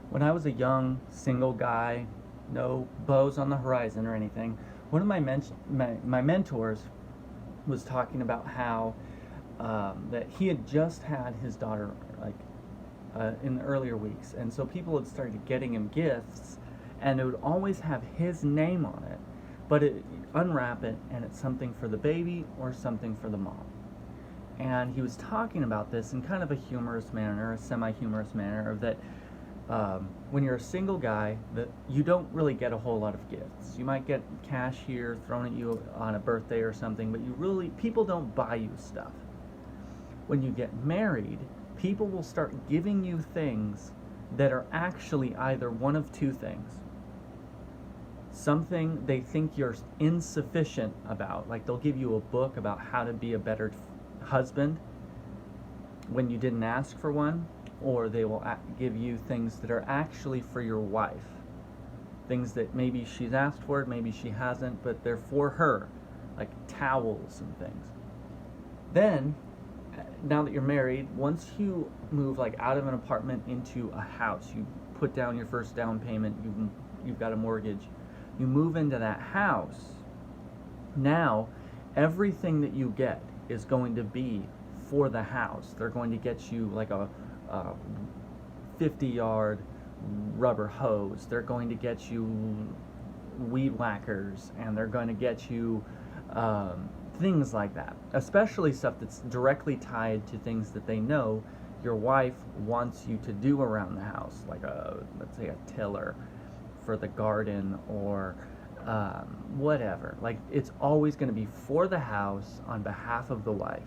When I was a young single guy, no bows on the horizon or anything, one of my mentors was talking about how that he had just had his daughter like in the earlier weeks, and so people had started getting him gifts, and it would always have his name on it, but it unwrap it and it's something for the baby or something for the mom. And he was talking about this in kind of a humorous manner, a semi-humorous manner, of that when you're a single guy, that you don't really get a whole lot of gifts. You might get cash here thrown at you on a birthday or something, but people don't buy you stuff. When you get married, people will start giving you things that are actually either one of two things. Something they think you're insufficient about, like they'll give you a book about how to be a better husband when you didn't ask for one, or they will give you things that are actually for your wife. Things that maybe she's asked for, maybe she hasn't, but they're for her, like towels and things. Then, now that you're married, once you move like out of an apartment into a house, you put down your first down payment, you've got a mortgage, you move into that house. Now, everything that you get is going to be for the house. They're going to get you like a 50-yard rubber hose. They're going to get you weed whackers, and they're going to get you things like that, especially stuff that's directly tied to things that they know your wife wants you to do around the house, like let's say a tiller for the garden, or whatever. Like, it's always going to be for the house on behalf of the wife.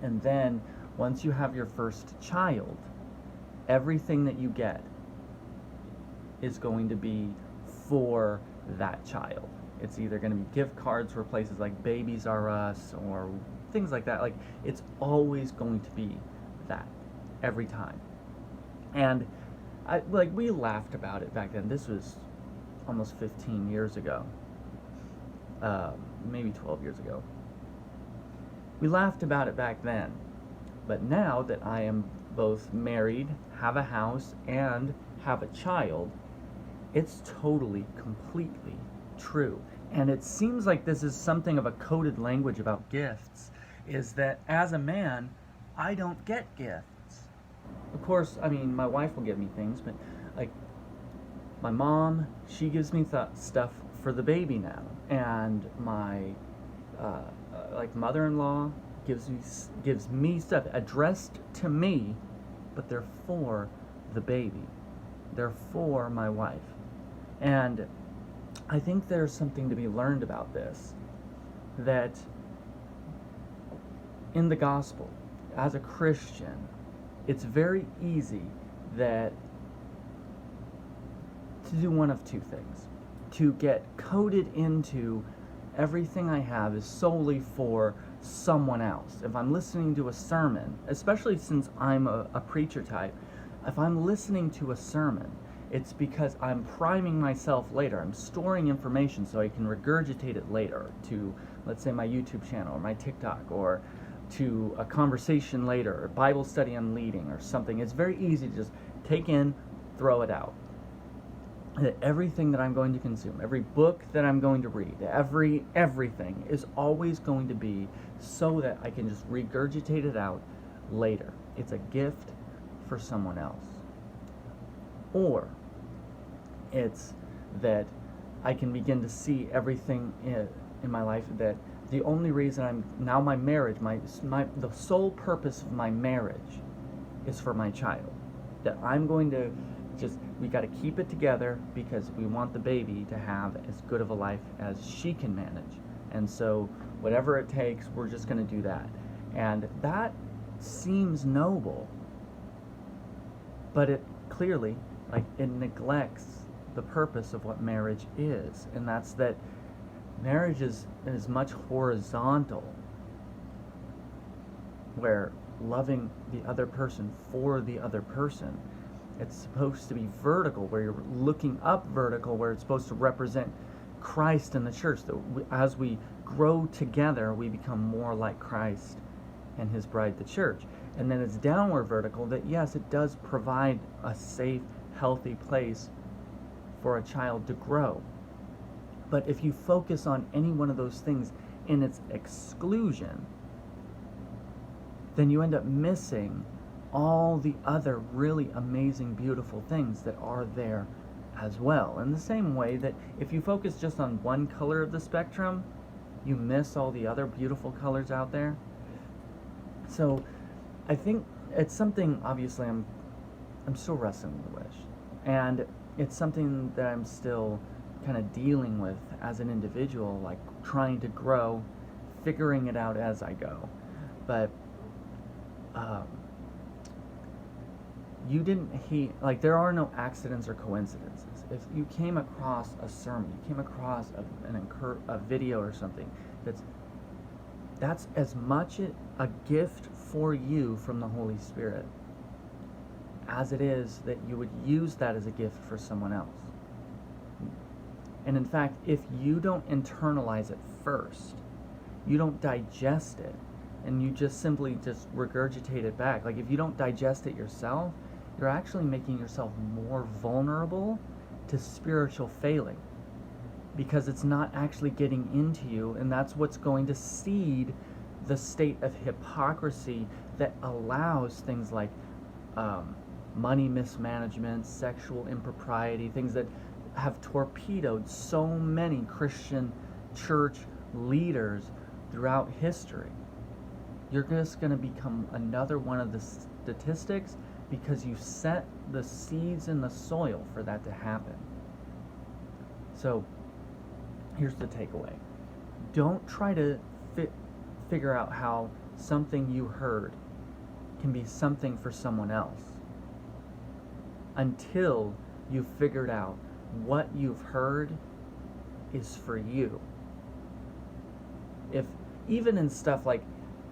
And then once you have your first child, everything that you get is going to be for that child. It's either going to be gift cards for places like Babies R Us or things like that. Like, it's always going to be that every time. And we laughed about it back then. This was almost 15 years ago, maybe 12 years ago. We laughed about it back then. But now that I am both married, have a house, and have a child, it's totally, completely true. And it seems like this is something of a coded language about gifts, is that as a man, I don't get gifts. Of course, I mean, my wife will give me things, but like my mom, she gives me stuff for the baby now, and my mother-in-law gives me stuff addressed to me, but they're for the baby. They're for my wife. And I think there's something to be learned about this, that in the gospel, as a Christian, it's very easy that to do one of two things. To get coded into everything I have is solely for someone else. If I'm listening to a sermon, especially since I'm a preacher type, if I'm listening to a sermon, it's because I'm priming myself later. I'm storing information so I can regurgitate it later to, let's say, my YouTube channel or my TikTok, or to a conversation later, or Bible study I'm leading or something. It's very easy to just take in, throw it out. Everything that I'm going to consume, every book that I'm going to read, everything is always going to be so that I can just regurgitate it out later. It's a gift for someone else. Or it's that I can begin to see everything in my life, that the only reason my marriage, the sole purpose of my marriage is for my child. That I'm going to we got to keep it together because we want the baby to have as good of a life as she can manage. And so whatever it takes, we're just going to do that. And that seems noble, but it clearly, it neglects the purpose of what marriage is. And that's that marriage is much horizontal, where loving the other person for the other person. It's supposed to be vertical, where you're looking up vertical, where it's supposed to represent Christ and the church. That as we grow together, we become more like Christ and his bride, the church. And then it's downward vertical, that yes, it does provide a safe healthy place for a child to grow. But if you focus on any one of those things in its exclusion, then you end up missing all the other really amazing, beautiful things that are there as well. In the same way that if you focus just on one color of the spectrum, you miss all the other beautiful colors out there. So I think it's something, obviously, I'm still wrestling with, and it's something that I'm still kind of dealing with as an individual, like trying to grow, figuring it out as I go. But you didn't like, there are no accidents or coincidences. If you came across a sermon, you came across a video or something, that's as much a gift for you from the Holy Spirit as it is that you would use that as a gift for someone else. And in fact, if you don't internalize it first, you don't digest it, and you just simply just regurgitate it back, like if you don't digest it yourself, you're actually making yourself more vulnerable to spiritual failing, because it's not actually getting into you, and that's what's going to seed the state of hypocrisy that allows things like money mismanagement, sexual impropriety, things that have torpedoed so many Christian church leaders throughout history. You're just going to become another one of the statistics because you set the seeds in the soil for that to happen. So here's the takeaway. Don't try to figure out how something you heard can be something for someone else until you've figured out what you've heard is for you. If even in stuff like,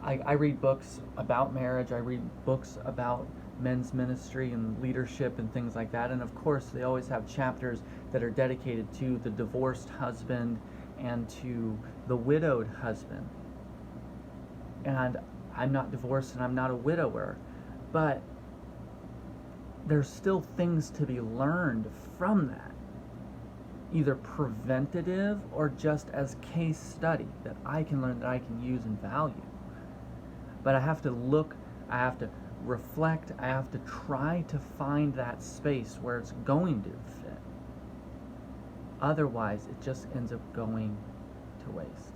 I read books about marriage, I read books about men's ministry and leadership and things like that, and of course they always have chapters that are dedicated to the divorced husband and to the widowed husband. And I'm not divorced and I'm not a widower, but there's still things to be learned from that, either preventative or just as case study that I can learn, that I can use and value. But I have to look, I have to reflect, I have to try to find that space where it's going to fit. Otherwise, it just ends up going to waste.